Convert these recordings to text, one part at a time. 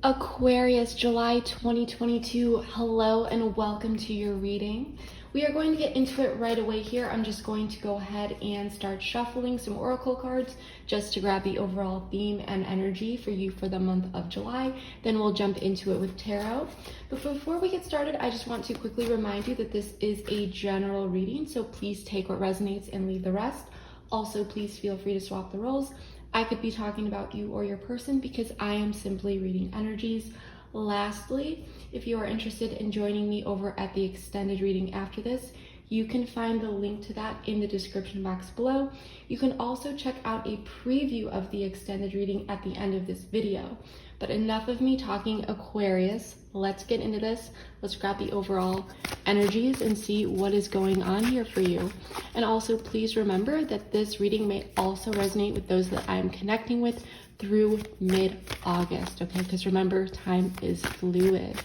Aquarius, July 2022. Hello and welcome to your reading. We are going to get into it right away here. I'm just going to go ahead and start shuffling some oracle cards just to grab the overall theme and energy for you for the month of July. Then we'll jump into it with tarot. But before we get started, I just want to quickly remind you that this is a general reading, so please take what resonates and leave the rest. Also, please feel free to swap the roles. I could be talking about you or your person because I am simply reading energies. Lastly, if you are interested in joining me over at the extended reading after this, you can find the link to that in the description box below. You can also check out a preview of the extended reading at the end of this video. But enough of me talking Aquarius. Let's get into this. Let's grab the overall energies and see what is going on here for you. And also please remember that this reading may also resonate with those that I'm connecting with through mid-August, okay? Because remember, time is fluid.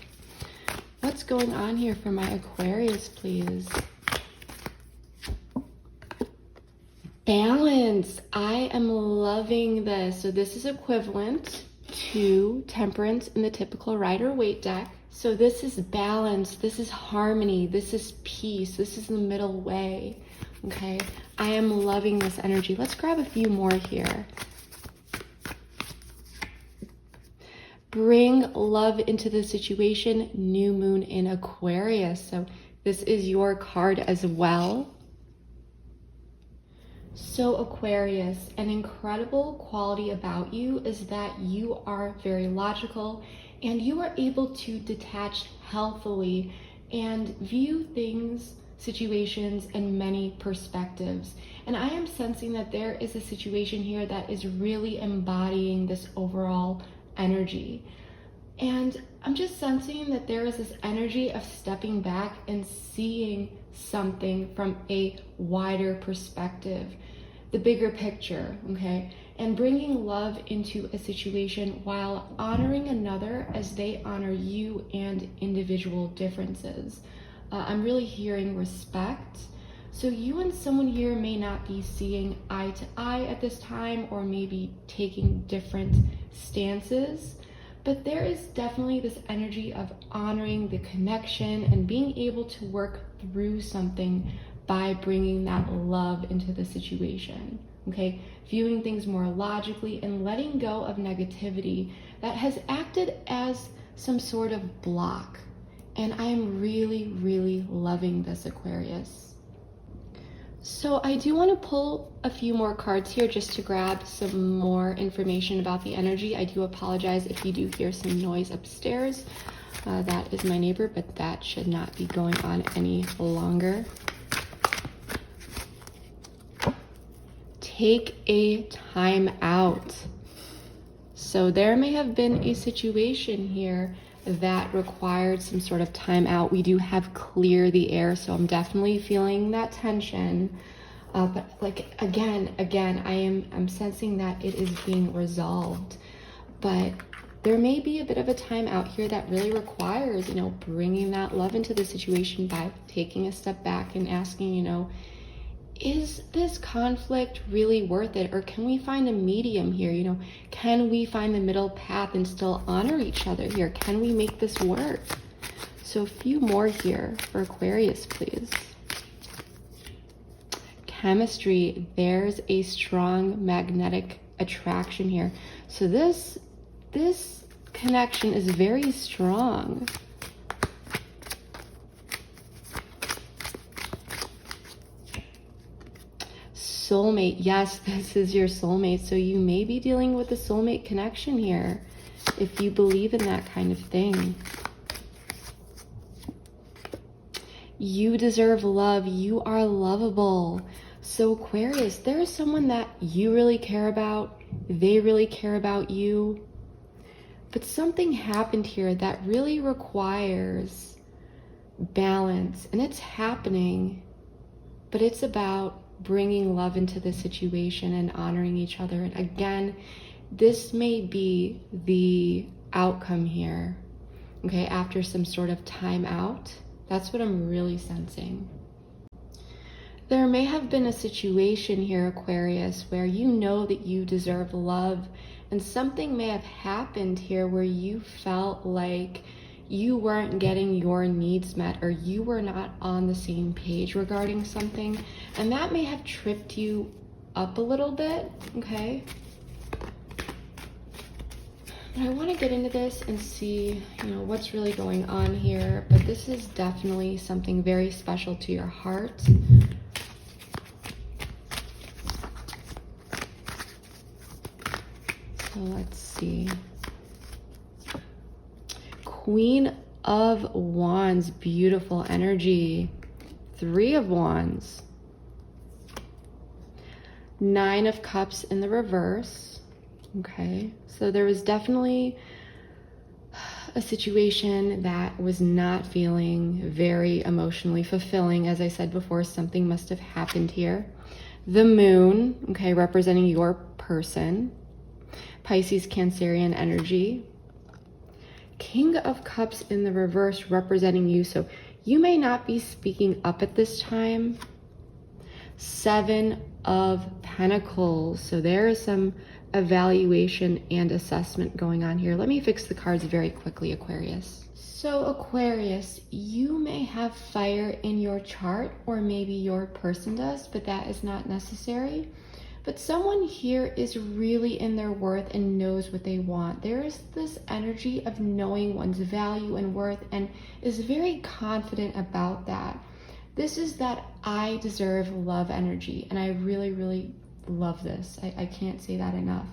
What's going on here for my Aquarius, please? Balance. I am loving this. So this is equivalent to Temperance in the typical Rider-Waite deck. So this is balance, this is harmony, this is peace, this is the middle way, okay? I am loving this energy. Let's grab a few more here. Bring love into the situation, new moon in Aquarius. So this is your card as well. So Aquarius, an incredible quality about you is that you are very logical and you are able to detach healthily and view things, situations in many perspectives. And I am sensing that there is a situation here that is really embodying this overall energy. And I'm just sensing that there is this energy of stepping back and seeing something from a wider perspective, the bigger picture, okay? And bringing love into a situation while honoring another as they honor you and individual differences. I'm really hearing respect. So you and someone here may not be seeing eye to eye at this time, or maybe taking different stances, but there is definitely this energy of honoring the connection and being able to work through something by bringing that love into the situation, okay? Viewing things more logically and letting go of negativity that has acted as some sort of block. And I am really, really loving this, Aquarius. So I do want to pull a few more cards here just to grab some more information about the energy. I do apologize if you do hear some noise upstairs. That is my neighbor, but that should not be going on any longer. Take a time out. So there may have been a situation here that required some sort of time out. We do have clear the air, so I'm definitely feeling that tension. But like again, I'm sensing that it is being resolved. But there may be a bit of a time out here that really requires, bringing that love into the situation by taking a step back and asking, is this conflict really worth it? Or can we find a medium here? Can we find the middle path and still honor each other here? Can we make this work? So a few more here for Aquarius, please. Chemistry, there's a strong magnetic attraction here. So this connection is very strong. Soulmate, yes, this is your soulmate. So you may be dealing with a soulmate connection here if you believe in that kind of thing. You deserve love. You are lovable. So Aquarius, there is someone that you really care about. They really care about you. But something happened here that really requires balance. And it's happening, but it's about bringing love into the situation and honoring each other. And again, this may be the outcome here, okay, after some sort of time out. That's what I'm really sensing. There may have been a situation here, Aquarius, where you know that you deserve love And something may have happened here where you felt like you weren't getting your needs met, or you were not on the same page regarding something, and that may have tripped you up a little bit, okay? But I want to get into this and see, what's really going on here, but this is definitely something very special to your heart. So let's see. Queen of Wands, beautiful energy. 3 of Wands. 9 of Cups in the reverse. Okay, so there was definitely a situation that was not feeling very emotionally fulfilling. As I said before, something must have happened here. The Moon, okay, representing your person. Pisces, Cancerian energy. King of Cups in the reverse representing you. So you may not be speaking up at this time. 7 of Pentacles. So there is some evaluation and assessment going on here. Let me fix the cards very quickly, Aquarius. So Aquarius, you may have fire in your chart, or maybe your person does, but that is not necessary. But someone here is really in their worth and knows what they want. There is this energy of knowing one's value and worth, and is very confident about that. This is that I deserve love energy, and I really, really love this. I can't say that enough.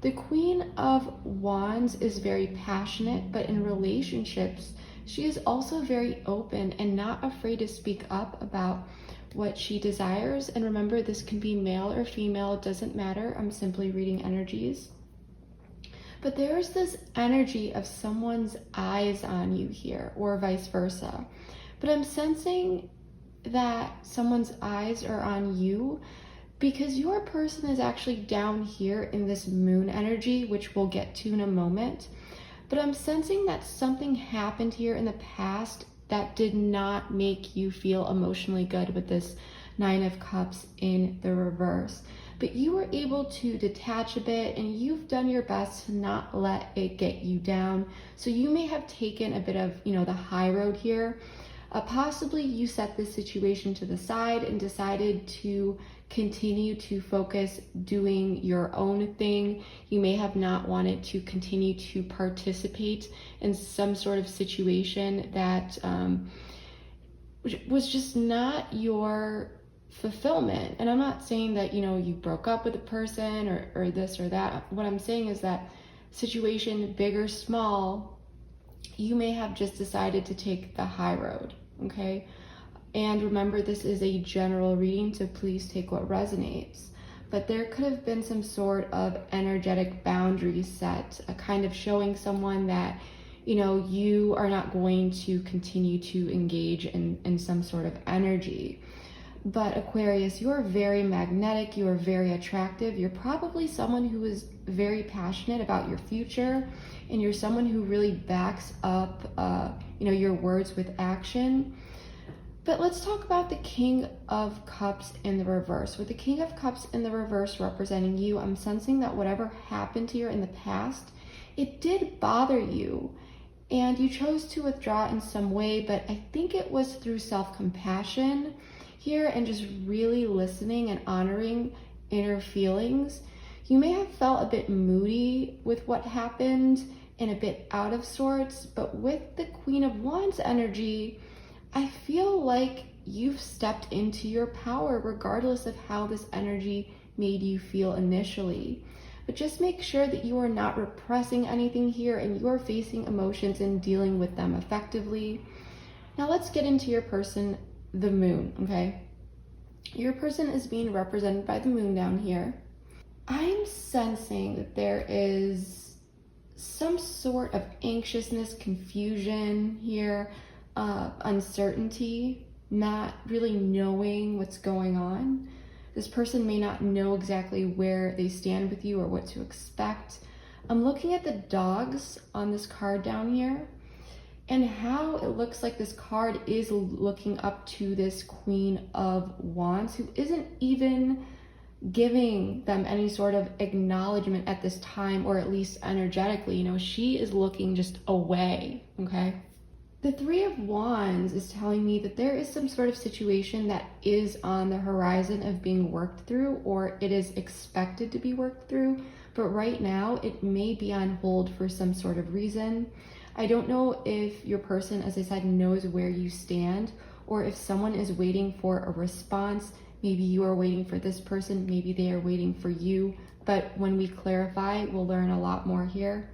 The Queen of Wands is very passionate, but in relationships, she is also very open and not afraid to speak up about what she desires. And remember, this can be male or female, it doesn't matter. I'm simply reading energies. But there's this energy of someone's eyes on you here, or vice versa. But I'm sensing that someone's eyes are on you because your person is actually down here in this Moon energy, which we'll get to in a moment. But I'm sensing that something happened here in the past that did not make you feel emotionally good with this 9 of Cups in the reverse. But you were able to detach a bit, and you've done your best to not let it get you down. So you may have taken a bit of, the high road here. Possibly you set this situation to the side and decided to continue to focus doing your own thing. You may have not wanted to continue to participate in some sort of situation that was just not your fulfillment. And I'm not saying that, you broke up with a person or this or that. What I'm saying is that situation, big or small, you may have just decided to take the high road, okay? And remember, this is a general reading, so please take what resonates. But there could have been some sort of energetic boundary set, a kind of showing someone that, you are not going to continue to engage in some sort of energy. But Aquarius, you are very magnetic, you are very attractive. You're probably someone who is very passionate about your future, and you're someone who really backs up, your words with action. But let's talk about the King of Cups in the reverse. With the King of Cups in the reverse representing you, I'm sensing that whatever happened here in the past, it did bother you. And you chose to withdraw in some way, but I think it was through self-compassion here and just really listening and honoring inner feelings. You may have felt a bit moody with what happened and a bit out of sorts, but with the Queen of Wands energy, I feel like you've stepped into your power regardless of how this energy made you feel initially. But just make sure that you are not repressing anything here and you are facing emotions and dealing with them effectively. Now let's get into your person, the Moon, okay? Your person is being represented by the Moon down here. I'm sensing that there is some sort of anxiousness, confusion here, uncertainty, not really knowing what's going on. This person may not know exactly where they stand with you or what to expect. I'm looking at the dogs on this card down here and how it looks like this card is looking up to this Queen of Wands, who isn't even giving them any sort of acknowledgement at this time, or at least energetically. You know, she is looking just away, okay? The Three of Wands is telling me that there is some sort of situation that is on the horizon of being worked through, or it is expected to be worked through, but right now it may be on hold for some sort of reason. I don't know if your person, as I said, knows where you stand, or if someone is waiting for a response. Maybe you are waiting for this person, maybe they are waiting for you, but when we clarify, we'll learn a lot more here.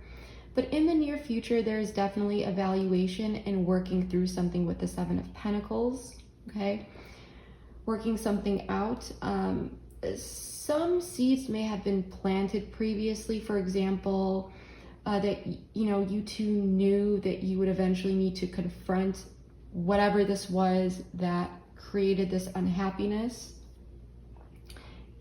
But in the near future, there is definitely evaluation and working through something with the Seven of Pentacles, okay? Working something out. Some seeds may have been planted previously, for example, that, you know, you two knew that you would eventually need to confront whatever this was that created this unhappiness,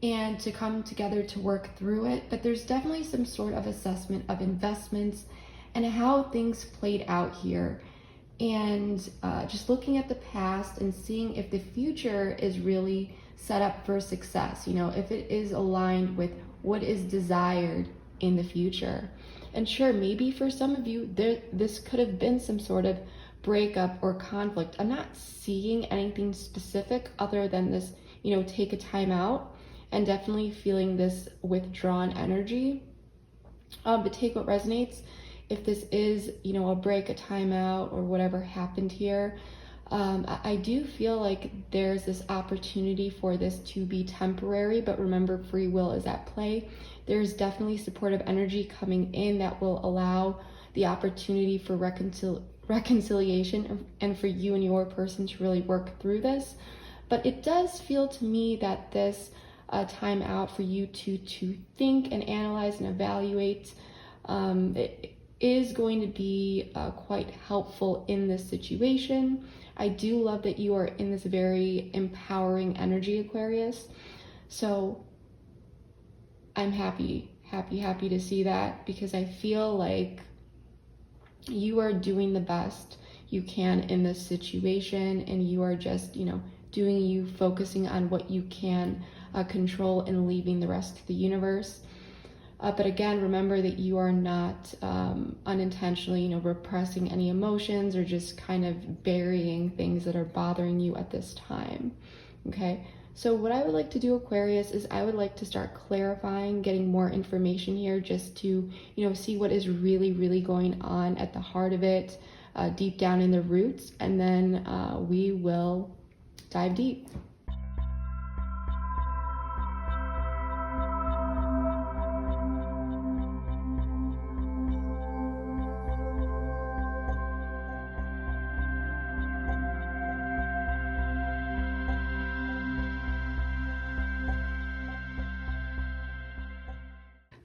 and to come together to work through it. But there's definitely some sort of assessment of investments and how things played out here, and just looking at the past and seeing if the future is really set up for success, you know, if it is aligned with what is desired in the future. And sure, maybe for some of you, this could have been some sort of breakup or conflict. I'm not seeing anything specific other than this, you know, take a time out, and definitely feeling this withdrawn energy. But take what resonates. If this is, you know, a break, a timeout, or whatever happened here, I do feel like there's this opportunity for this to be temporary, but remember, free will is at play. There's definitely supportive energy coming in that will allow the opportunity for reconciliation and for you and your person to really work through this. But it does feel to me that this time out for you to think and analyze and evaluate it is going to be quite helpful in this situation. I do love that you are in this very empowering energy, Aquarius. So I'm happy to see that, because I feel like you are doing the best you can in this situation, and you are just, you know, doing you, focusing on what you can control, and leaving the rest to the universe. But again, remember that you are not unintentionally, you know, repressing any emotions or just kind of burying things that are bothering you at this time, okay? So what I would like to do, Aquarius, is I would like to start clarifying, getting more information here, just to, you know, see what is really, really going on at the heart of it, deep down in the roots, and then we will dive deep.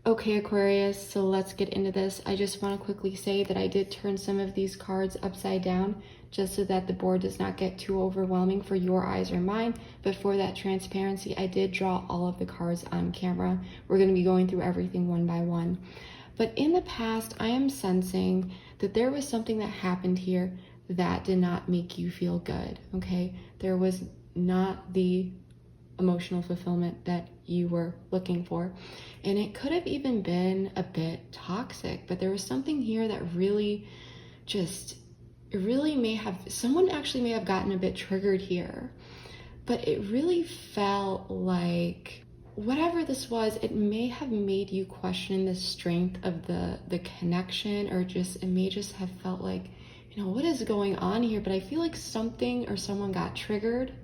Okay, Aquarius, so let's get into this. I just want to quickly say that I did turn some of these cards upside down just so that the board does not get too overwhelming for your eyes or mine. But for that transparency, I did draw all of the cards on camera. We're going to be going through everything one by one. But in the past, I am sensing that there was something that happened here that did not make you feel good, okay? There was not the emotional fulfillment that you were looking for. And it could have even been a bit toxic, but there was something here that really just, it really someone actually may have gotten a bit triggered here, but it really felt like whatever this was, it may have made you question the strength of the connection, or just, it may just have felt like, you know, what is going on here? But I feel like something or someone got triggered,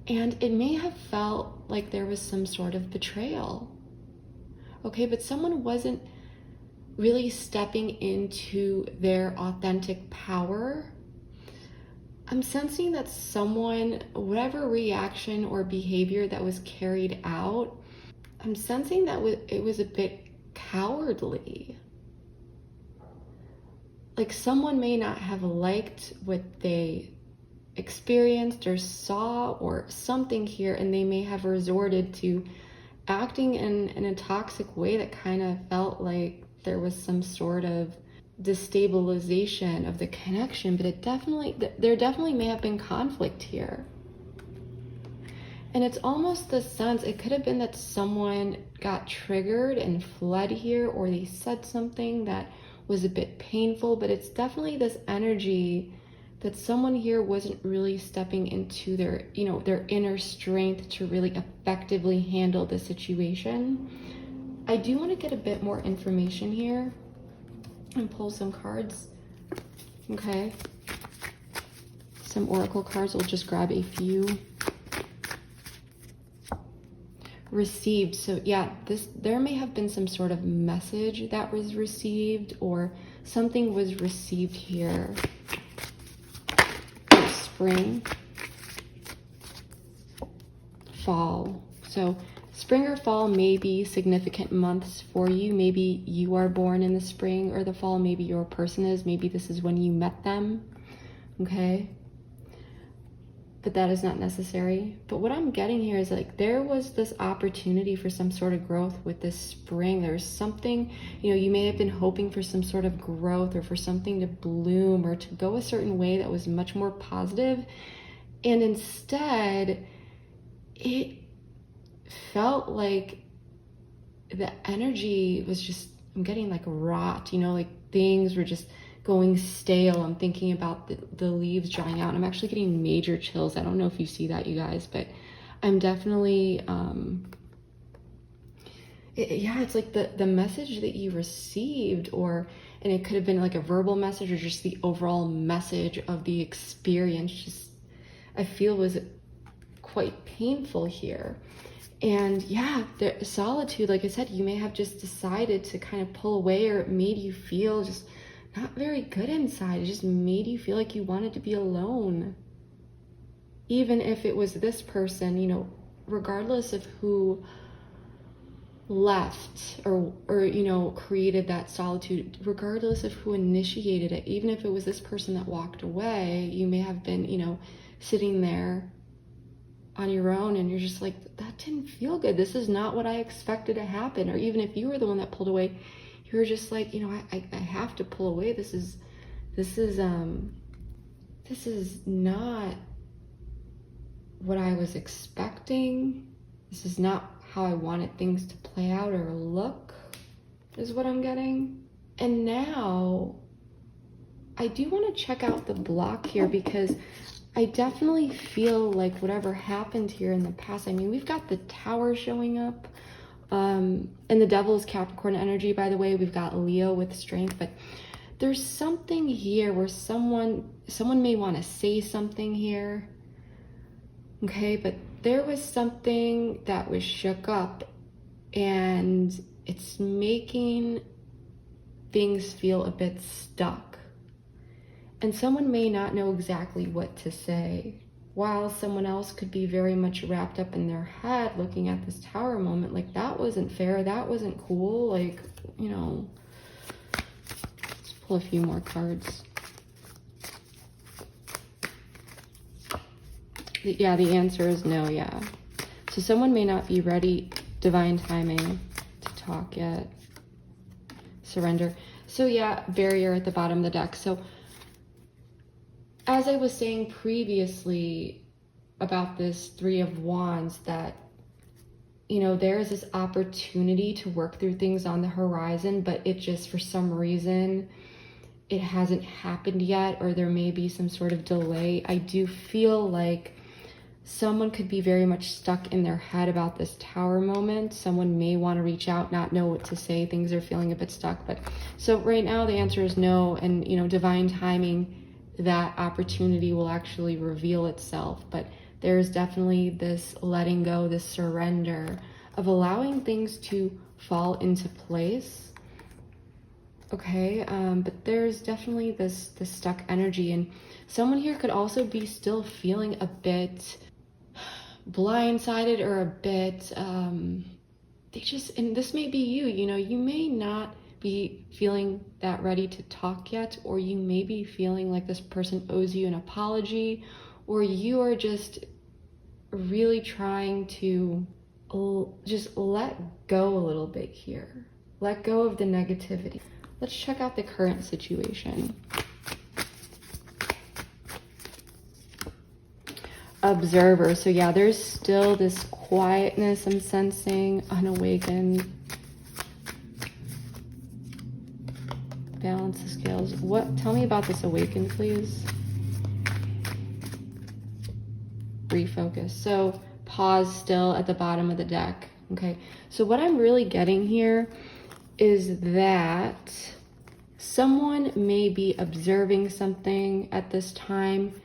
and it may have felt like there was some sort of betrayal. Okay, but someone wasn't really stepping into their authentic power. I'm sensing that someone, whatever reaction or behavior that was carried out, I'm sensing that it was a bit cowardly. Like someone may not have liked what they experienced or saw or something here, and they may have resorted to acting in a toxic way that kind of felt like there was some sort of destabilization of the connection. But there definitely may have been conflict here. And it's almost the sense, it could have been that someone got triggered and fled here, or they said something that was a bit painful, but it's definitely this energy that someone here wasn't really stepping into their, you know, their inner strength to really effectively handle the situation. I do want to get a bit more information here and pull some cards. Okay. Some oracle cards. We'll just grab a few. Received. So yeah, there may have been some sort of message that was received, or something was received here. Spring, fall. So spring or fall may be significant months for you. Maybe you are born in the spring or the fall. Maybe your person is. Maybe this is when you met them. Okay. But that is not necessary. But what I'm getting here is like there was this opportunity for some sort of growth with this spring. There's something, you know, you may have been hoping for some sort of growth or for something to bloom or to go a certain way that was much more positive. And instead, it felt like the energy was just, I'm getting like rot, you know, like things were just going stale. I'm thinking about the leaves drying out. I'm actually getting major chills. I don't know if you see that, you guys, but I'm definitely, it's like the message that you received, and it could have been like a verbal message or just the overall message of the experience, just, I feel was quite painful here. And yeah, the solitude, like I said, you may have just decided to kind of pull away, or it made you feel just not very good inside. It just made you feel like you wanted to be alone. Even if it was this person, you know, regardless of who left or you know, created that solitude, regardless of who initiated it, even if it was this person that walked away, you may have been, you know, sitting there on your own and you're just like, that didn't feel good. This is not what I expected to happen. Or even if you were the one that pulled away, you were just like, you know, I have to pull away. This is not what I was expecting. This is not how I wanted things to play out or look, is what I'm getting. And now I do want to check out the block here, because I definitely feel like whatever happened here in the past, I mean, we've got the Tower showing up. And the Devil is Capricorn energy, by the way. We've got Leo with strength, but there's something here where someone may want to say something here. Okay, but there was something that was shook up, and it's making things feel a bit stuck. And someone may not know exactly what to say, while someone else could be very much wrapped up in their head looking at this Tower moment like, that wasn't fair, that wasn't cool, like, you know. Let's pull a few more cards. Yeah, the answer is no, yeah. So someone may not be ready, divine timing, to talk yet. Surrender. So yeah, barrier at the bottom of the deck. So as I was saying previously about this Three of Wands, that, you know, there is this opportunity to work through things on the horizon, but it just, for some reason, it hasn't happened yet, or there may be some sort of delay. I do feel like someone could be very much stuck in their head about this Tower moment. Someone may want to reach out, not know what to say. Things are feeling a bit stuck. But so right now the answer is no. And, you know, divine timing, that opportunity will actually reveal itself. But there's definitely this letting go, this surrender of allowing things to fall into place. Okay, but there's definitely this stuck energy, and someone here could also be still feeling a bit blindsided, or a bit they just, and this may be you, you know, you may not be feeling that ready to talk yet, or you may be feeling like this person owes you an apology, or you are just really trying to just let go a little bit here. Let go of the negativity. Let's check out the current situation. observer. So yeah, there's still this quietness I'm sensing, unawakened. Balance the scales. What? Tell me about this awakened, please. Refocus. So pause still at the bottom of the deck. Okay. So what I'm really getting here is that someone may be observing something at this time,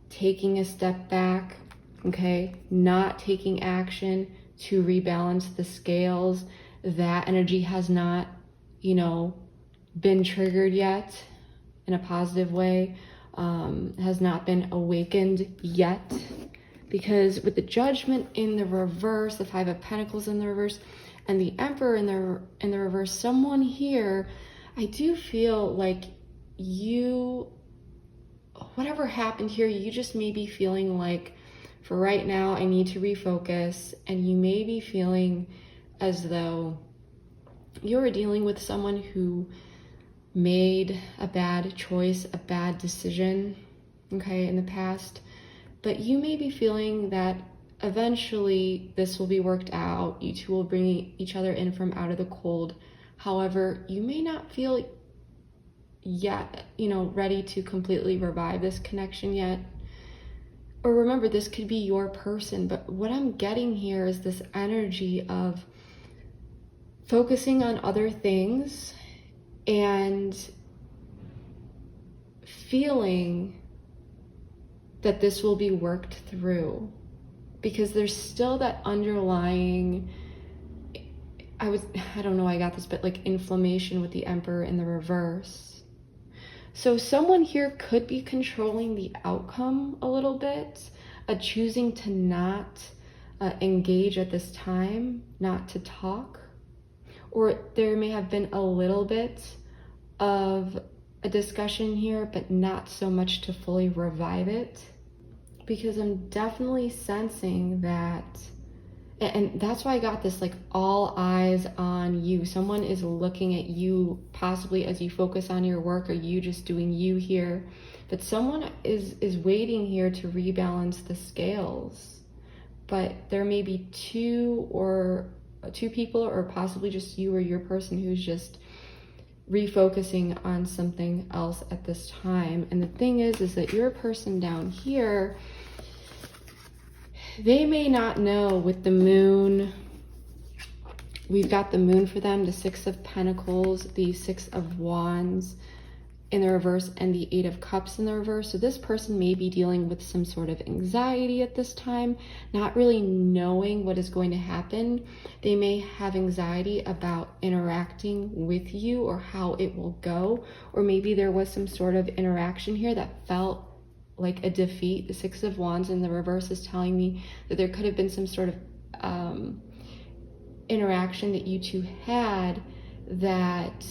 taking a step back, okay, not taking action to rebalance the scales. That energy has not, been triggered yet in a positive way, has not been awakened yet. Because with the Judgment in the reverse, the Five of Pentacles in the reverse, and the Emperor in the reverse, someone here, I do feel like whatever happened here, you just may be feeling like, for right now, I need to refocus. And you may be feeling as though you're dealing with someone who made a bad choice, a bad decision, okay, in the past. But you may be feeling that eventually this will be worked out. You two will bring each other in from out of the cold. However, you may not feel yet, ready to completely revive this connection yet. Or remember, this could be your person, but what I'm getting here is this energy of focusing on other things and feeling that this will be worked through, because there's still that underlying, I don't know, I got this, but like inflammation with the Emperor in the reverse. So someone here could be controlling the outcome a little bit, choosing to not engage at this time, not to talk. Or there may have been a little bit of a discussion here, but not so much to fully revive it. Because I'm definitely sensing that, and that's why I got this, like, all eyes on you. Someone is looking at you, possibly as you focus on your work, or you just doing you here. But someone is waiting here to rebalance the scales. But there may be two people, or possibly just you or your person, who's just refocusing on something else at this time. And the thing is that your person down here, they may not know. With the Moon, we've got the Moon for them, the Six of Pentacles, the Six of Wands in the reverse, and the Eight of Cups in the reverse. So this person may be dealing with some sort of anxiety at this time, not really knowing what is going to happen. They may have anxiety about interacting with you or how it will go, or maybe there was some sort of interaction here that felt like a defeat. The Six of Wands in the reverse is telling me that there could have been some sort of interaction that you two had that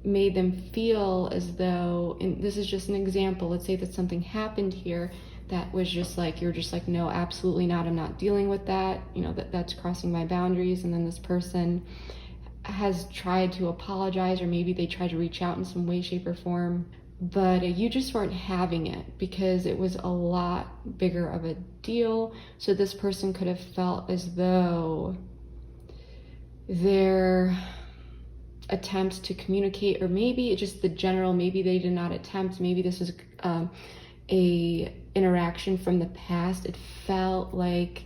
made them feel as though, and this is just an example, let's say that something happened here that was just like, you're just like, no, absolutely not, I'm not dealing with that, that's crossing my boundaries. And then this person has tried to apologize, or maybe they tried to reach out in some way, shape, or form, but you just weren't having it because it was a lot bigger of a deal. So this person could have felt as though their attempts to communicate, or maybe just the general, maybe they did not attempt, maybe this was a interaction from the past. It felt like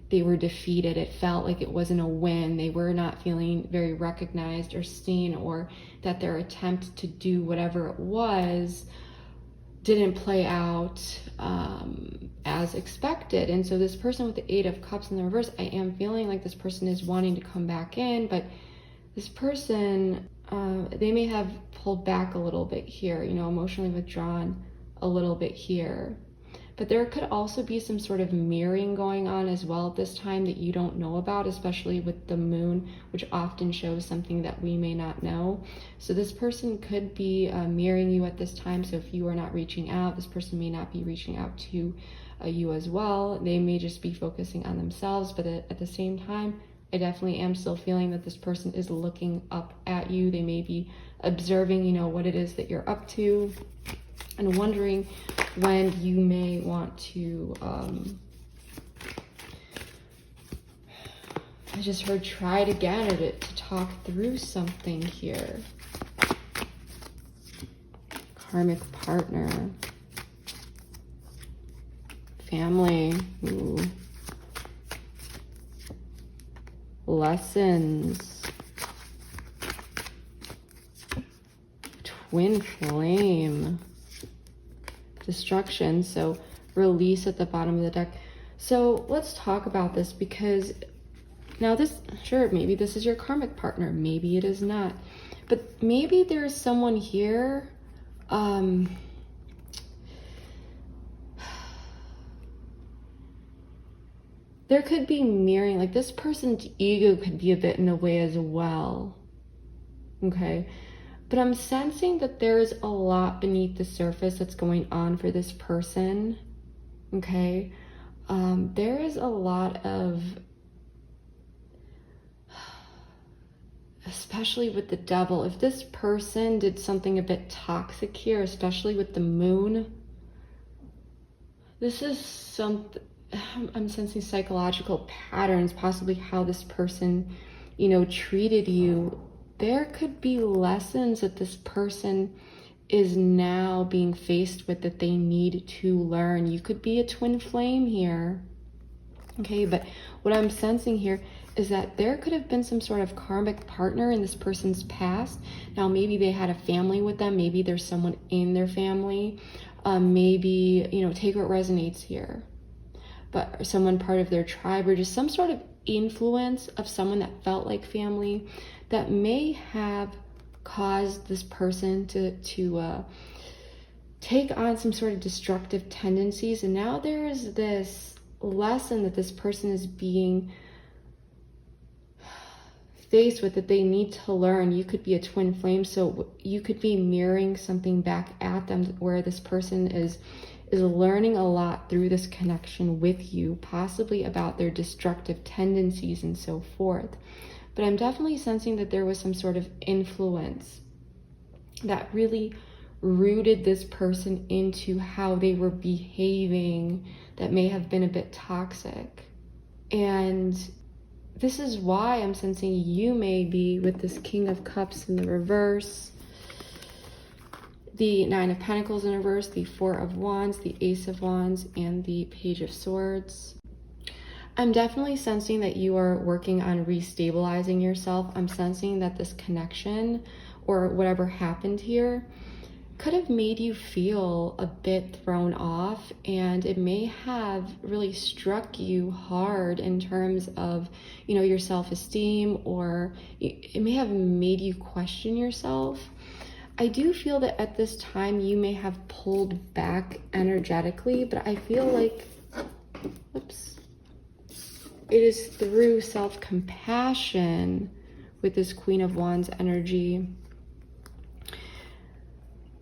they were defeated. It felt like it wasn't a win. They were not feeling very recognized or seen, or that their attempt to do whatever it was didn't play out as expected. And so this person with the Eight of Cups in the reverse, I am feeling like this person is wanting to come back in, but this person, they may have pulled back a little bit here, emotionally withdrawn a little bit here. But there could also be some sort of mirroring going on as well at this time that you don't know about, especially with the Moon, which often shows something that we may not know. So this person could be mirroring you at this time. So if you are not reaching out, this person may not be reaching out to you as well. They may just be focusing on themselves, but at the same time, I definitely am still feeling that this person is looking up at you. They may be observing, what it is that you're up to. and wondering when you may want to, I just heard try it again to talk through something here. Karmic partner. Family. Ooh. Lessons. Twin flame. Destruction. So release at the bottom of the deck. So let's talk about this, because now this, sure, maybe this is your karmic partner, maybe it is not, but maybe there's someone here, there could be mirroring, like this person's ego could be a bit in the way as well, okay? But I'm sensing that there's a lot beneath the surface that's going on for this person, okay? There is a lot of, especially with the devil, if this person did something a bit toxic here, especially with the moon, this is something, I'm sensing psychological patterns, possibly how this person, you know, treated you. There could be lessons that this person is now being faced with that they need to learn. You could be a twin flame here, okay? But what I'm sensing here is that there could have been some sort of karmic partner in this person's past. Now, maybe they had a family with them. Maybe there's someone in their family. Maybe, you know, take what resonates here. But someone part of their tribe, or just some sort of influence of someone that felt like family that may have caused this person to take on some sort of destructive tendencies. And now there is this lesson that this person is being faced with that they need to learn. You could be a twin flame, so you could be mirroring something back at them where this person is learning a lot through this connection with you, possibly about their destructive tendencies and so forth. But I'm definitely sensing that there was some sort of influence that really rooted this person into how they were behaving that may have been a bit toxic. And this is why I'm sensing you may be with this King of Cups in the reverse, the Nine of Pentacles in reverse, the Four of Wands, the Ace of Wands, and the Page of Swords. I'm definitely sensing that you are working on restabilizing yourself. I'm sensing that this connection or whatever happened here could have made you feel a bit thrown off, and it may have really struck you hard in terms of, you know, your self-esteem, or it may have made you question yourself. I do feel that at this time you may have pulled back energetically, but I feel like, whoops, it is through self-compassion with this Queen of Wands energy.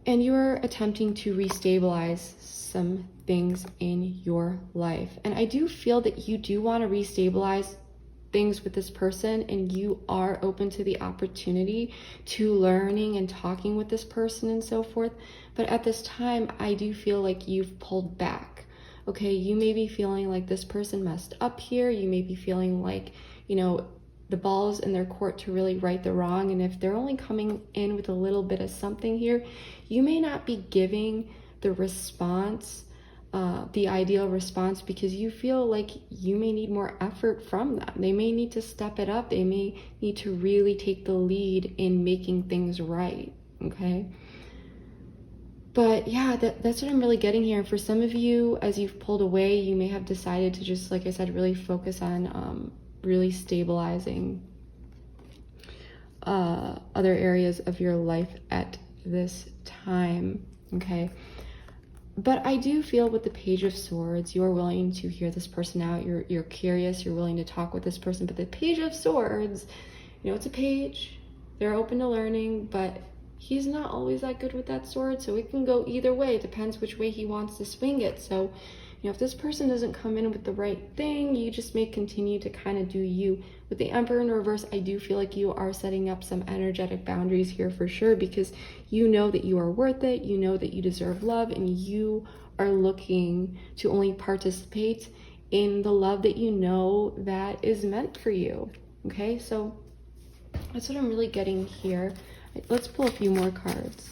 And you're attempting to restabilize some things in your life. And I do feel that you do want to restabilize things with this person, and you are open to the opportunity to learning and talking with this person and so forth. But at this time, I do feel like you've pulled back. Okay, you may be feeling like this person messed up here. You may be feeling like, you know, the ball's in their court to really right the wrong. And if they're only coming in with a little bit of something here, you may not be giving the response, the ideal response, because you feel like you may need more effort from them. They may need to step it up. They may need to really take the lead in making things right, okay? But yeah, that's what I'm really getting here. For some of you, as you've pulled away, you may have decided to just, like I said, really focus on really stabilizing other areas of your life at this time, okay? But I do feel with the Page of Swords, you're willing to hear this person out. You're curious. You're willing to talk with this person. But the Page of Swords, you know, it's a page. They're open to learning, but he's not always that good with that sword. So it can go either way. It depends which way he wants to swing it. So, you know, if this person doesn't come in with the right thing, you just may continue to kind of do you. With the Emperor in reverse, I do feel like you are setting up some energetic boundaries here for sure, because you know that you are worth it, you know that you deserve love, and you are looking to only participate in the love that you know that is meant for you. Okay, so that's what I'm really getting here. Let's pull a few more cards.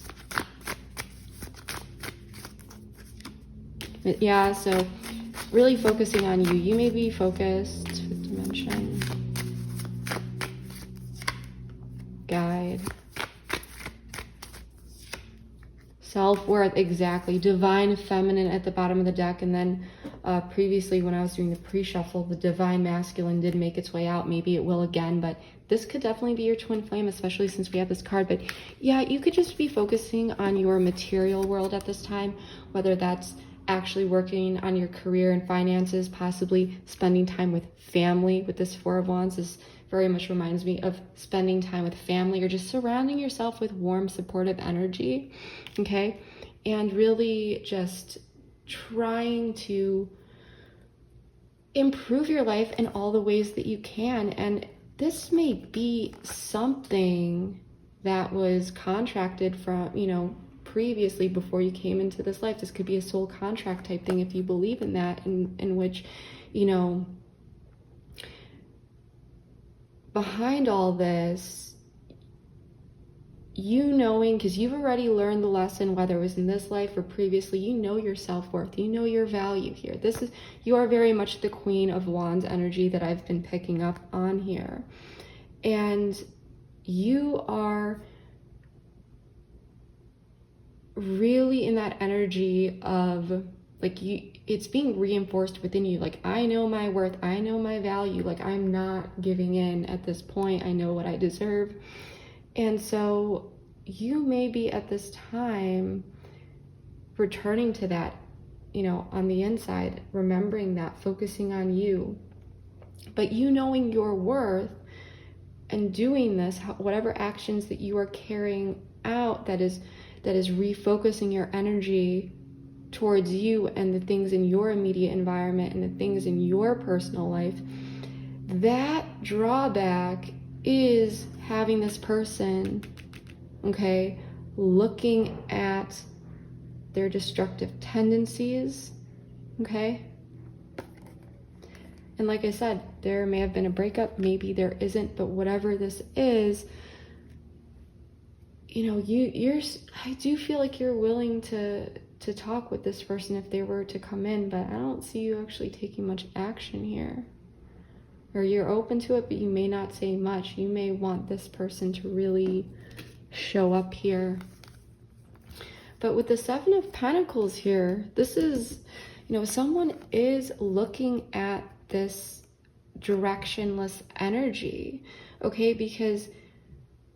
Yeah, so really focusing on you. You may be focused, fifth dimension, guide, self-worth, exactly. Divine feminine at the bottom of the deck, and then previously when I was doing the pre-shuffle, the divine masculine did make its way out. Maybe it will again, but this could definitely be your twin flame, especially since we have this card. But yeah, you could just be focusing on your material world at this time, whether that's actually working on your career and finances, possibly spending time with family. With this Four of Wands, this very much reminds me of spending time with family, or just surrounding yourself with warm, supportive energy, okay? And really just trying to improve your life in all the ways that you can. And this may be something that was contracted from, you know, previously before you came into this life. This could be a soul contract type thing, if you believe in that, in which, you know, behind all this, you knowing, because you've already learned the lesson, whether it was in this life or previously, you know your self-worth, you know your value here. This is, you are very much the Queen of Wands energy that I've been picking up on here. And you are really in that energy of like, you, it's being reinforced within you. Like, I know my worth, I know my value, like I'm not giving in at this point, I know what I deserve. And so you may be at this time returning to that, you know, on the inside, remembering that, focusing on you, but you knowing your worth and doing this, whatever actions that you are carrying out, that is refocusing your energy towards you and the things in your immediate environment and the things in your personal life. That drawback is having this person, okay, looking at their destructive tendencies, okay? And like I said, there may have been a breakup, maybe there isn't, but whatever this is, you know, I do feel like you're willing to talk with this person if they were to come in, but I don't see you actually taking much action here. Or you're open to it, but you may not say much. You may want this person to really show up here. But with the Seven of Pentacles here, this is, you know, someone is looking at this directionless energy, okay? Because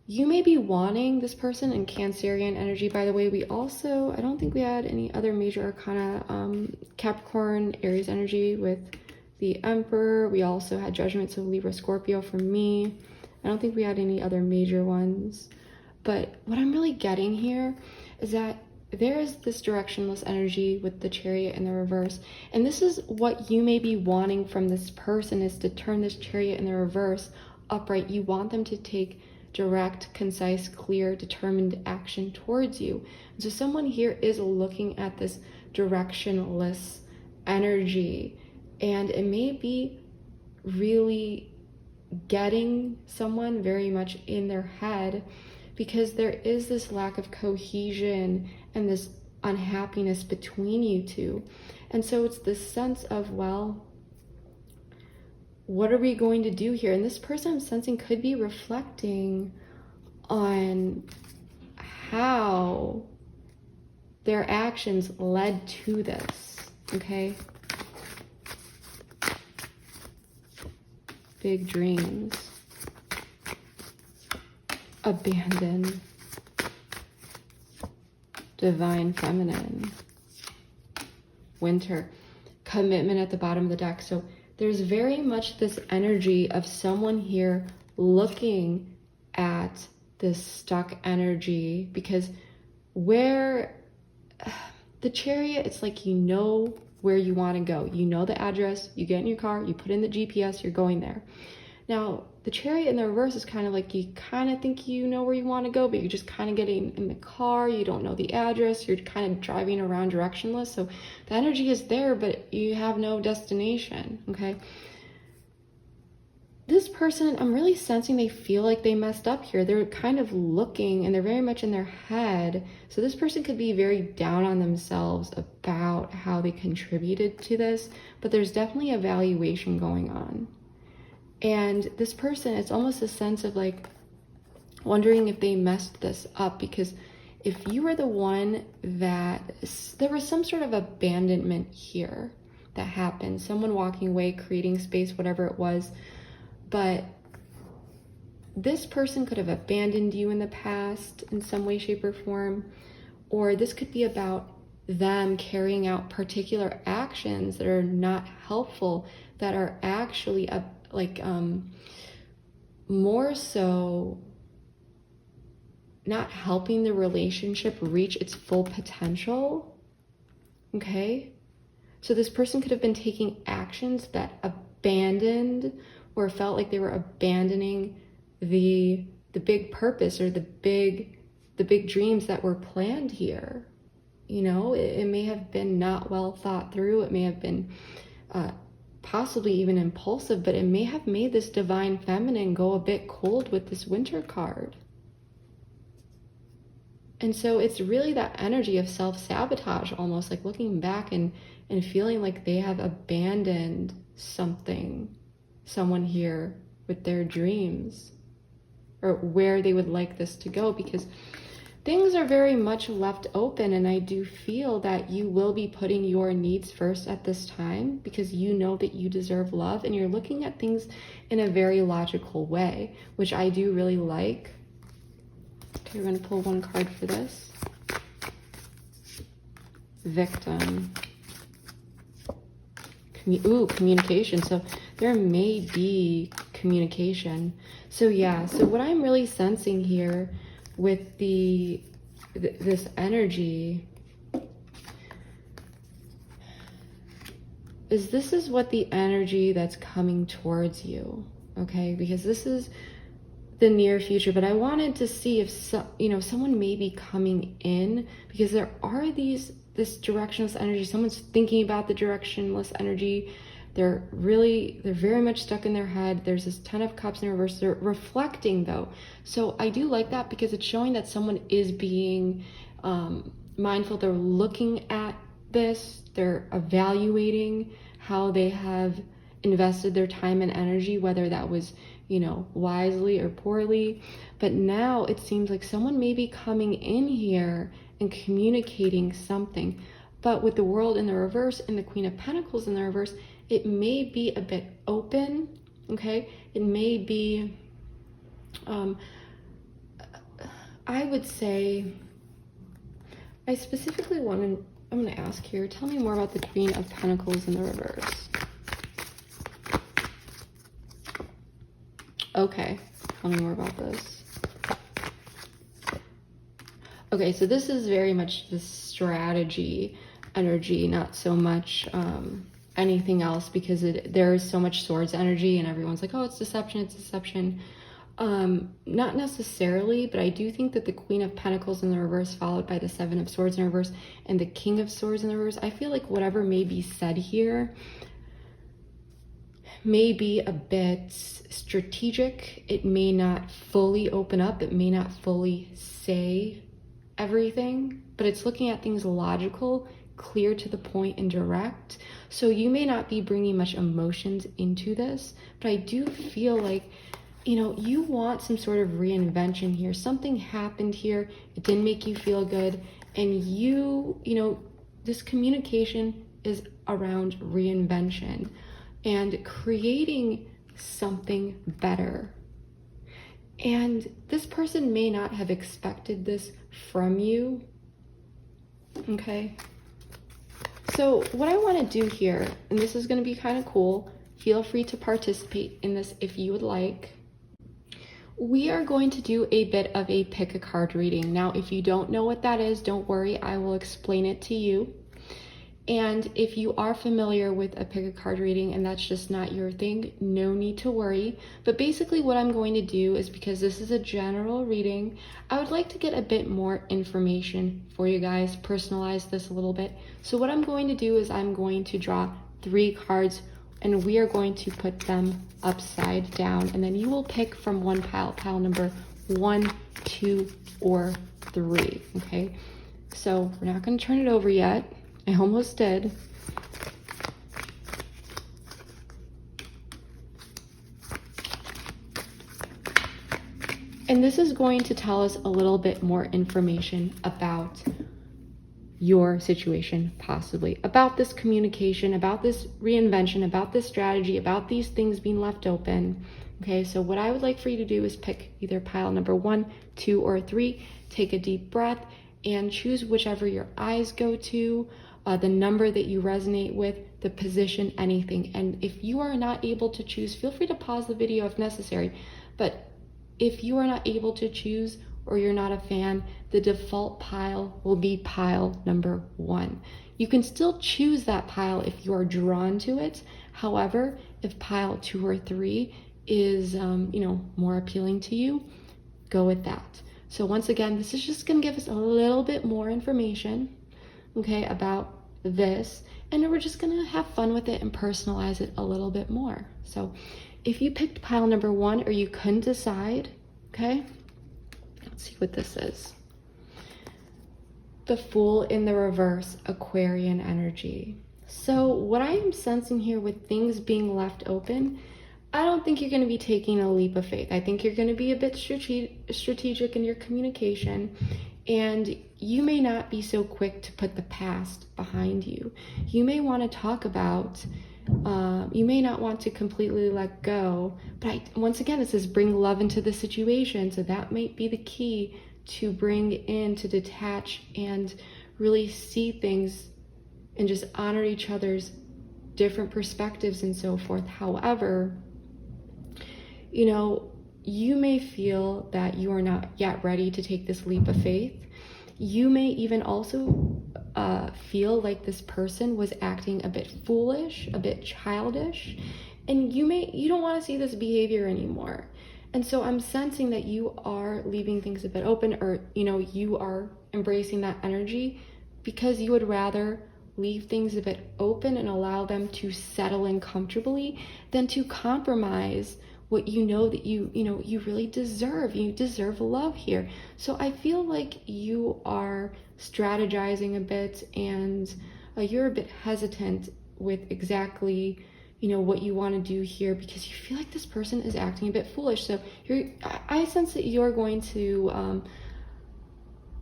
you may be wanting this person in Cancerian energy. By the way, we also, I don't think we had any other major arcana, Capricorn, Aries energy with the Emperor. We also had Judgment, so Libra, Scorpio for me. I don't think we had any other major ones. But what I'm really getting here is that there is this directionless energy with the Chariot in the reverse. And this is what you may be wanting from this person, is to turn this Chariot in the reverse upright. You want them to take direct, concise, clear, determined action towards you. And so someone here is looking at this directionless energy, and it may be really getting someone very much in their head, because there is this lack of cohesion and this unhappiness between you two. And so it's this sense of, well, what are we going to do here? And this person I'm sensing could be reflecting on how their actions led to this, okay? Big dreams. Abandon. Divine feminine. Winter. Commitment at the bottom of the deck. So there's very much this energy of someone here looking at this stuck energy, because where the Chariot, it's like, you know where you want to go. You know the address, you get in your car, you put in the GPS, you're going there. Now, the Chariot in the reverse is kind of like you kind of think you know where you want to go, but you're just kind of getting in the car, you don't know the address, you're kind of driving around directionless. So the energy is there, but you have no destination, okay? This person, I'm really sensing they feel like they messed up here. They're kind of looking and they're very much in their head. So this person could be very down on themselves about how they contributed to this, but there's definitely a evaluation going on. And this person, it's almost a sense of like wondering if they messed this up, because if you were the one that there was some sort of abandonment here that happened, someone walking away, creating space, whatever it was, but this person could have abandoned you in the past in some way, shape, or form, or this could be about them carrying out particular actions that are not helpful, that are actually more so not helping the relationship reach its full potential. Okay, so this person could have been taking actions that abandoned or felt like they were abandoning the big purpose or the big dreams that were planned here. You know, it may have been not well thought through. It may have been possibly even impulsive, but it may have made this divine feminine go a bit cold with this Winter card. And so it's really that energy of self-sabotage, almost like looking back and feeling like they have abandoned someone here with their dreams, or where they would like this to go, because things are very much left open. And I do feel that you will be putting your needs first at this time, because you know that you deserve love, and you're looking at things in a very logical way, which I do really like. Okay, we're going to pull one card for this. Victim. Communication. So there may be communication. So yeah, so what I'm really sensing here with this energy is this is what the energy that's coming towards you, okay? Because this is the near future, but I wanted to see if someone may be coming in, because there are this directionless energy. Someone's thinking about the directionless energy. They're very much stuck in their head. There's this 10 of Cups in reverse. They're reflecting though. So I do like that, because it's showing that someone is being mindful. They're looking at this. They're evaluating how they have invested their time and energy, whether that was, wisely or poorly. But now it seems like someone may be coming in here and communicating something. But with the World in the reverse and the Queen of Pentacles in the reverse, it may be a bit open, okay? It may be, I would say, I specifically I'm going to ask here, tell me more about the Queen of Pentacles in the reverse. Okay, tell me more about this. Okay, so this is very much the strategy energy, not so much anything else, because there is so much swords energy and everyone's like, oh, it's deception. Not necessarily, but I do think that the Queen of Pentacles in the reverse, followed by the 7 of Swords in the reverse and the King of Swords in the reverse, I feel like whatever may be said here may be a bit strategic. It may not fully open up. It may not fully say everything, but it's looking at things logical, clear to the point, and direct. So you may not be bringing much emotions into this, but I do feel like, you want some sort of reinvention here. Something happened here. It didn't make you feel good. And this communication is around reinvention and creating something better. And this person may not have expected this from you, okay? So what I want to do here, and this is going to be kind of cool, feel free to participate in this if you would like. We are going to do a bit of a pick a card reading. Now, if you don't know what that is, don't worry, I will explain it to you. And if you are familiar with a pick a card reading and that's just not your thing, no need to worry. But basically what I'm going to do is, because this is a general reading, I would like to get a bit more information for you guys, personalize this a little bit. So what I'm going to do is I'm going to draw 3 cards and we are going to put them upside down. And then you will pick from one pile number 1, 2, or 3, okay? So we're not gonna turn it over yet. I almost did. And this is going to tell us a little bit more information about your situation, possibly about this communication, about this reinvention, about this strategy, about these things being left open. Okay, so what I would like for you to do is pick either pile number 1, 2, or 3, take a deep breath, and choose whichever your eyes go to, the number that you resonate with, the position, anything. And if you are not able to choose, feel free to pause the video if necessary. But if you are not able to choose, or you're not a fan, the default pile will be pile number 1. You can still choose that pile if you are drawn to it. However, if pile 2 or 3 is more appealing to you, go with that. So once again, this is just going to give us a little bit more information, okay, about this, and we're just going to have fun with it and personalize it a little bit more. So if you picked pile number 1 or you couldn't decide, okay, let's see what this is. The Fool in the reverse, Aquarian energy. So what I am sensing here with things being left open, I don't think you're going to be taking a leap of faith. I think you're going to be a bit strategic in your communication, and you may not be so quick to put the past behind you. You may want to talk about, you may not want to completely let go, but once again, it says bring love into the situation. So that might be the key to bring in, to detach and really see things and just honor each other's different perspectives and so forth. However, you may feel that you are not yet ready to take this leap of faith. You may even also feel like this person was acting a bit foolish, a bit childish, and you don't want to see this behavior anymore. And so I'm sensing that you are leaving things a bit open, or you are embracing that energy because you would rather leave things a bit open and allow them to settle in comfortably than to compromise what that you really deserve. You deserve love here. So I feel like you are strategizing a bit, and you're a bit hesitant with exactly what you want to do here, because you feel like this person is acting a bit foolish. So I sense that you're going to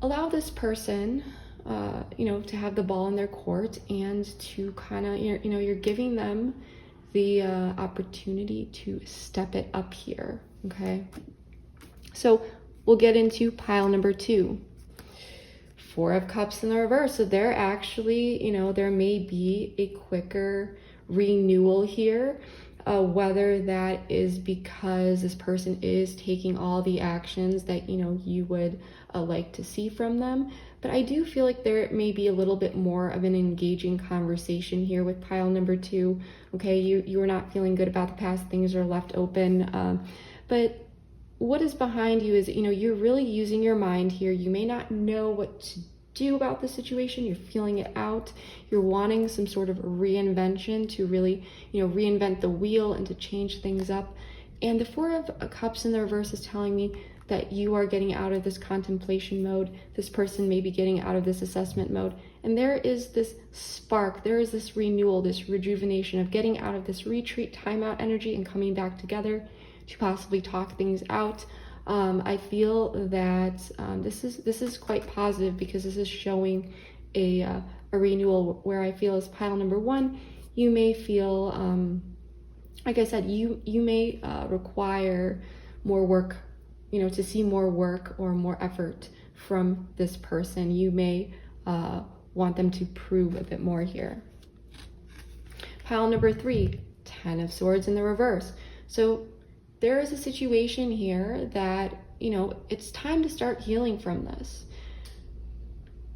allow this person to have the ball in their court, and to kind of you're giving them the opportunity to step it up here. Okay, so we'll get into pile number 2, 4 of Cups in the reverse. So there actually there may be a quicker renewal here, whether that is because this person is taking all the actions that you would like to see from them. But I do feel like there may be a little bit more of an engaging conversation here with pile number 2. Okay, you are not feeling good about the past, things are left open, but what is behind you is you're really using your mind here. You may not know what to do about the situation, you're feeling it out, you're wanting some sort of reinvention to really reinvent the wheel and to change things up. And the 4 of Cups in the reverse is telling me that you are getting out of this contemplation mode. This person may be getting out of this assessment mode, and there is this spark, there is this renewal, this rejuvenation of getting out of this retreat, timeout energy and coming back together to possibly talk things out. I feel that this is quite positive, because this is showing a renewal, where I feel is pile number 1, you may feel like I said, you may require more work, to see more work or more effort from this person. You may want them to prove a bit more here. Pile number 3, 10 of Swords in the reverse. So there is a situation here that, it's time to start healing from this.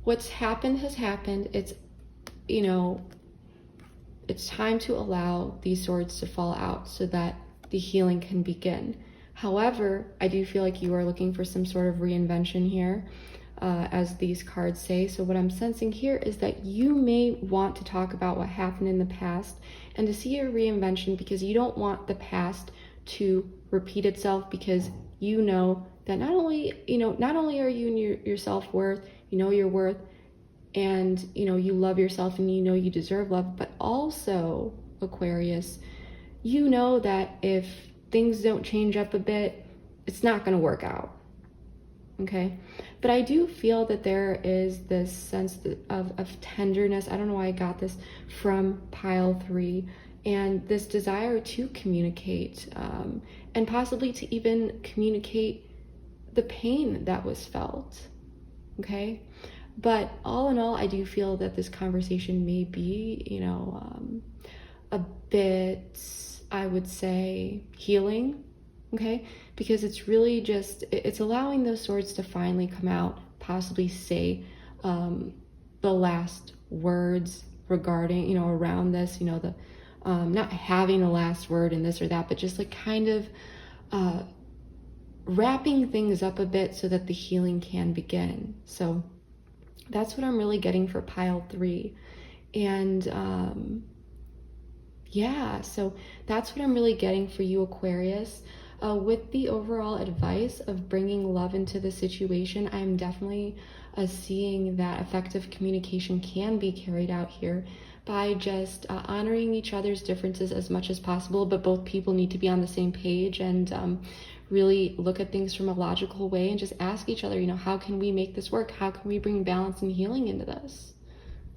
What's happened has happened. It's you know, it's time to allow these swords to fall out so that the healing can begin. However, I do feel like you are looking for some sort of reinvention here, as these cards say. So what I'm sensing here is that you may want to talk about what happened in the past and to see a reinvention, because you don't want the past to repeat itself, because you know that not only are you in your self-worth, you know your worth, and you love yourself, and you deserve love, but also, Aquarius, you know that if things don't change up a bit, it's not going to work out. Okay, but I do feel that there is this sense of tenderness. I don't know why I got this from pile 3, and this desire to communicate, and possibly to even communicate the pain that was felt. Okay, but all in all, I do feel that this conversation may be, a bit, I would say, healing. Okay, because it's really just, it's allowing those swords to finally come out, possibly say the last words regarding, around this, the not having the last word in this or that, but just like kind of wrapping things up a bit so that the healing can begin. So that's what I'm really getting for pile 3. And yeah, so that's what I'm really getting for you, Aquarius. With the overall advice of bringing love into the situation, I'm definitely seeing that effective communication can be carried out here by just honoring each other's differences as much as possible, but both people need to be on the same page and really look at things from a logical way and just ask each other, how can we make this work? How can we bring balance and healing into this?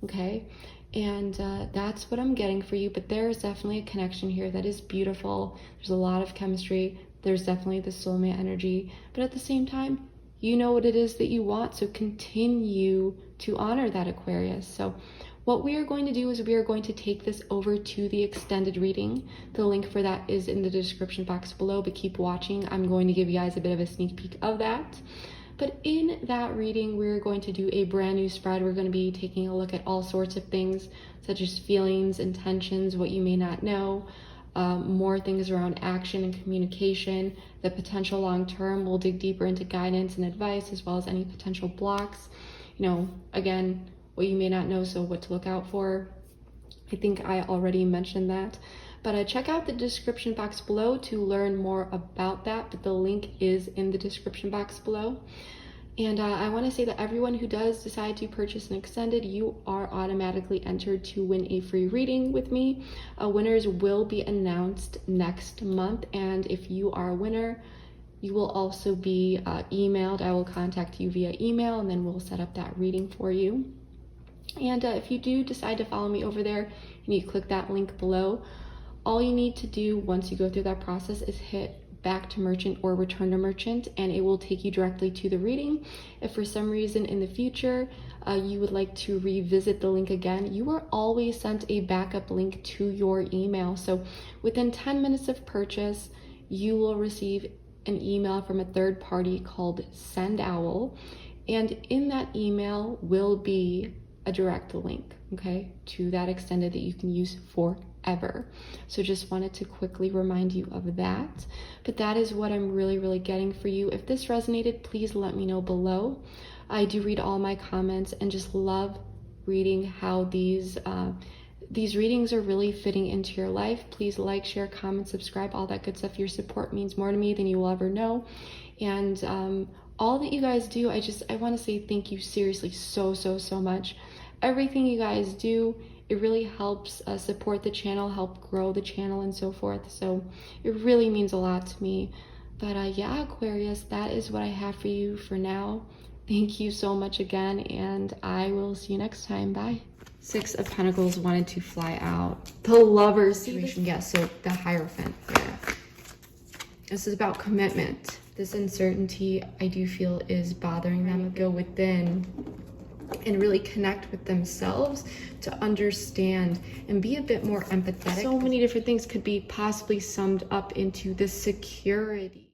Okay, and that's what I'm getting for you, but there's definitely a connection here that is beautiful. There's a lot of chemistry. There's definitely the soulmate energy, but at the same time, you know what it is that you want, so continue to honor that, Aquarius. So what we are going to do is we are going to take this over to the extended reading. The link for that is in the description box below, but keep watching. I'm going to give you guys a bit of a sneak peek of that. But in that reading, we're going to do a brand new spread. We're going to be taking a look at all sorts of things, such as feelings, intentions, what you may not know, more things around action and communication, the potential long-term. We'll dig deeper into guidance and advice, as well as any potential blocks. Again, what you may not know, so what to look out for. I think I already mentioned that. But check out the description box below to learn more about that. But the link is in the description box below. And I want to say that everyone who does decide to purchase an extended, you are automatically entered to win a free reading with me. Winners will be announced next month. And if you are a winner, you will also be emailed. I will contact you via email, and then we'll set up that reading for you. And if you do decide to follow me over there and you click that link below, all you need to do once you go through that process is hit back to merchant or return to merchant, and it will take you directly to the reading. If for some reason in the future you would like to revisit the link again, you are always sent a backup link to your email. So within 10 minutes of purchase, you will receive an email from a third party called Send Owl, and in that email will be a direct link, okay, to that extended that you can use forever. So just wanted to quickly remind you of that. But that is what I'm really getting for you. If this resonated, please let me know below. I do read all my comments and just love reading how these readings are really fitting into your life. Please like, share, comment, subscribe, all that good stuff. Your support means more to me than you will ever know. And all that you guys do, I want to say thank you seriously so much. Everything you guys do, it really helps support the channel, help grow the channel, and so forth. So it really means a lot to me. But yeah, Aquarius, that is what I have for you for now. Thank you so much again, and I will see you next time. Bye. 6 of Pentacles wanted to fly out. The Lover's situation, yes, so the Hierophant. Yeah. This is about commitment. This uncertainty, I do feel, is bothering them. Go within and really connect with themselves to understand and be a bit more empathetic. So many different things could be possibly summed up into the security.